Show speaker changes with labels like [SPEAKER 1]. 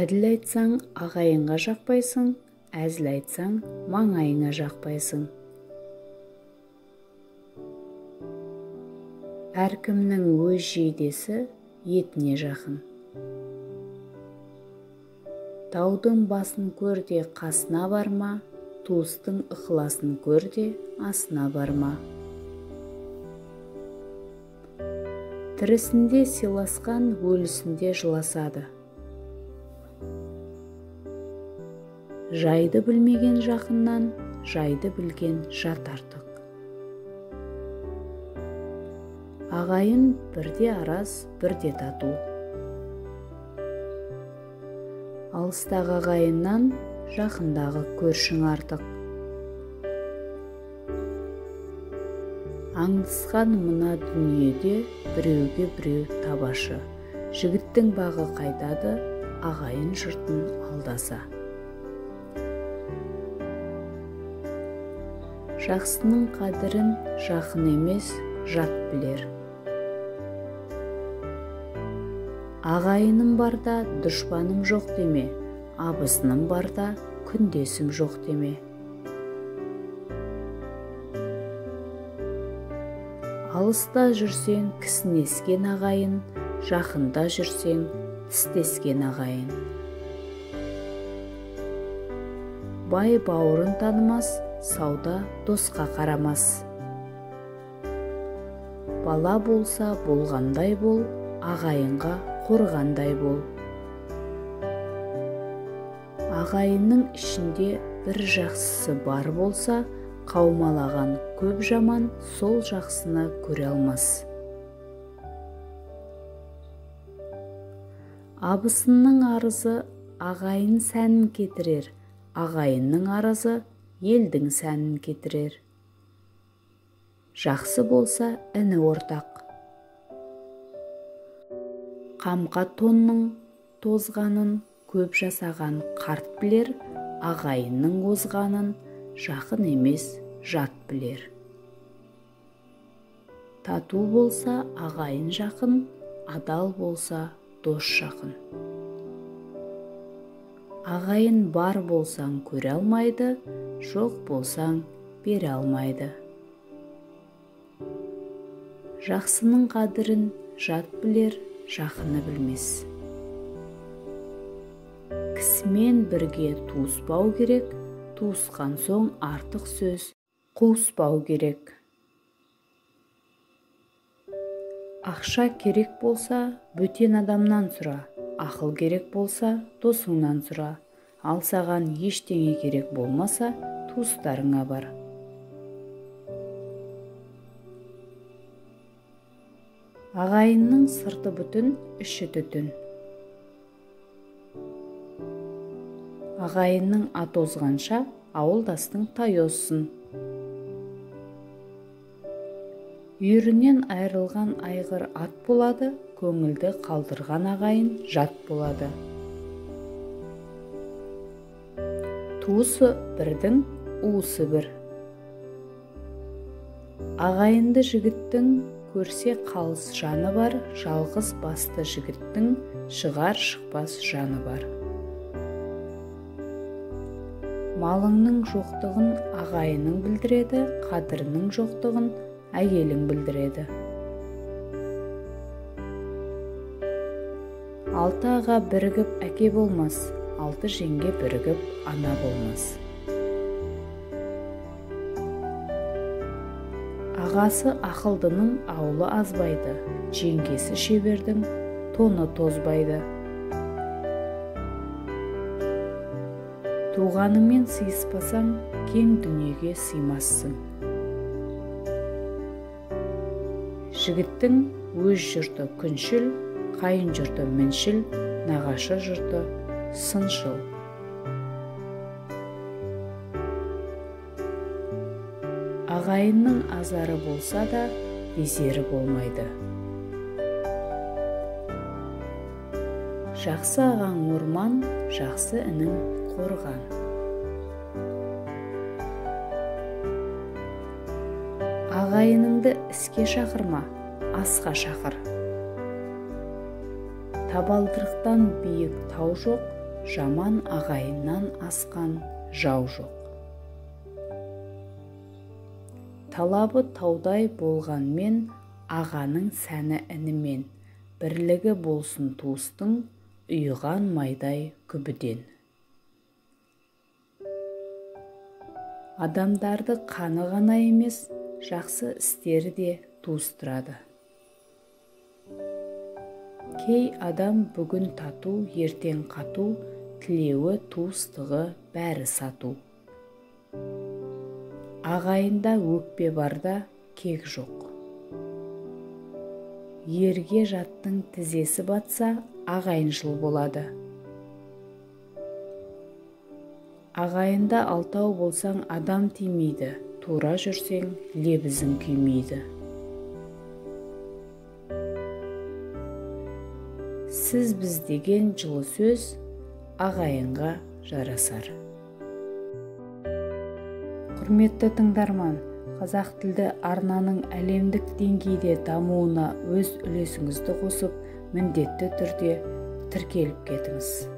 [SPEAKER 1] Әділ айтсаң, ағайынға жақпайсың, әзіл айтсаң, маңайыңа жақпайсың. Әркімнің өз жейдесі етіне жақын. Таудың басын көр де қасына барма, туыстың ықыласын көр де асына барма. Тірісінде сыйласқан өлісінде жыласады. Жайды білмеген жақыннан, жайды білген жат артық. Ағайын бірде араз, бірде тату. Алыстағы ағайыннан жақындағы көршің артық. Аңдысқан мына дүниеде біреуге біреу табашы. Жігіттің бағы қайтады, ағайын жұртын алдаса. Жақсының қадірін жақын емес, жат білер. Ағайыным барда дұшпаным жоқ деме, абысыным барда күндесім жоқ деме. Алыста жүрсең кісінескен ағайын, жақында жүрсең тістескен ағайын. Бай бауырын танымас, сауда досқа қарамас. Бала болса болғандай бол, ағайынға қорғандай бол. Ағайынның ішінде бір жақсысы бар болса, қаумалаған көп жаман сол жақсыны көре алмас. Абысынның арызы ағайын сәнін кетірер, ағайынның арызы елдің сәнін кетірер. Жақсы болса іні ортақ. Қамқа тонның тозғанын көп жасаған қарт білер, ағайынның озғанын жақын емес жат білер. Тату болса ағайын жақын, адал болса дос жақын. Ағайын бар болсаң көре алмайды, жоқ болсаң бере алмайды. Жақсының қадірін жат білер, жақыны білмес. Кісімен бірге туыспау керек, туысқан соң артық сөз қуыспау керек. Ақша керек болса, бөтен адамнан сұра, ақыл керек болса, досыңнан сұра. Ал саған ештеңе керек болмаса, туыстарыңа бар. Ағайынның сырты бүтін, іші түтін. Ағайынның ат озғанша, ауылдастың тай озсын. Үйірінен айырылған айғыр ат болады, көңілді қалдырған ағайын жат болады. Туысы бірдің, уысы бір. Ағайынды жігіттің көрсе қалыс жаны бар, жалғыз басты жігіттің шығар шықпас жаны бар. Малыңның жоқтығын ағайының білдіреді, қадірінің жоқтығын әйелің білдіреді. Алты аға бірігіп әке болмас, алты жеңге бірігіп ана болмас. Ағасы ақылдының аулы азбайды, жеңгесі шебердің тоны тозбайды. Туғаныңмен сыйыспасаң, кең дүниеге сыймассың. Жігіттің өз жұрты күншіл, қайын жұрты міншіл, нағашы жұрты сыншыл. Ағайынның азары болса да, безері болмайды. Жақсы ағаң орман, жақсы інің қорған. Ағайыныңды іске шақырма, асқа шақыр. Табалдырықтан биік тау жоқ, жаман ағайыннан асқан жау жоқ. Талабы таудай болғанмен, ағаның сәні інімен, бірлігі болсын туыстың, ұйыған майдай күбіден. Адамдарды қаны ғана емес, жақсы істері де туыстырады. Кей адам бүгін тату, ертең қату, тілеуі туыстығы бәрі сату. Ағайында өкпе барда кек жоқ. Ерге жаттың тізесі батса, ағайыншыл болады. Ағайында алтау болсаң адам тимейді, тура жүрсең лебізің күймейді. Сіз біз деген жылы сөз ағайынға жарасар. Құрметті тыңдарман, қазақ тілді арнаның әлемдік деңгейде дамуына өз үлесіңізді қосып, міндетті түрде тіркеліп кетіңіз.